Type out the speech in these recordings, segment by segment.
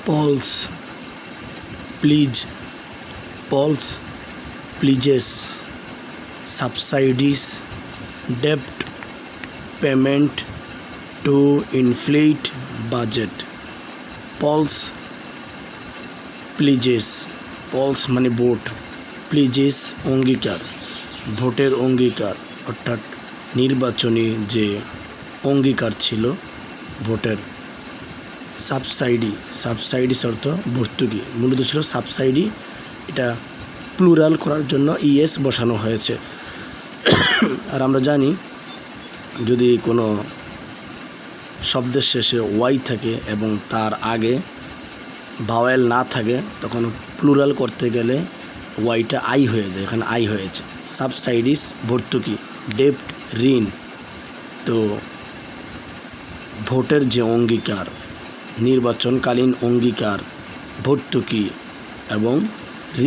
Paul's pledges subsidies ডেপ্ট payment to inflate budget. Polls মানে vote, pledges অঙ্গীকার, ভোটের অঙ্গীকার অর্থাৎ নির্বাচনী যে অঙ্গীকার ছিল ভোটের। সাবসাইডিস অর্থ ভর্তুকি, মূলত ছিল সাবসাইডি, এটা প্লুরাল করার জন্য ইএস বসানো হয়েছে। আর আমরা জানি যদি কোনো শব্দের শেষে ওয়াই থাকে এবং তার আগে ভাওয়েল না থাকে তখন প্লুরাল করতে গেলে ওয়াইটা আই হয়ে যায়, এখানে আই হয়েছে। সাবসাইডিস ভর্তুকি, ডেপ্ট ঋণ। তো ভোটের যে অঙ্গীকার, নির্বাচনকালীন অঙ্গীকার, ভর্তুকি এবং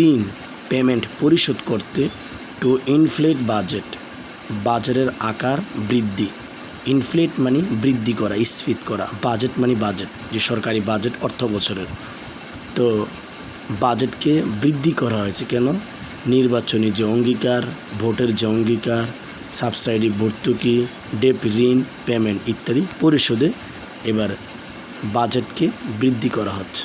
ঋণ পেমেন্ট পরিশোধ করতে টু ইনফ্লেট বাজেটের আকার বৃদ্ধি। ইনফ্লেট মানে বৃদ্ধি করা, স্ফীত করা, বাজেট মানে বাজেট, যে সরকারি বাজেট অর্থ বছরের। তো বাজেটকে বৃদ্ধি করা হয়েছে কেন? নির্বাচনী যে অঙ্গীকার, ভোটের যে অঙ্গীকার, সাবসাইডি ভর্তুকি, ডেপ ঋণ পেমেন্ট ইত্যাদি পরিশোধে এবার বাজেটকে বৃদ্ধি করা হচ্ছে।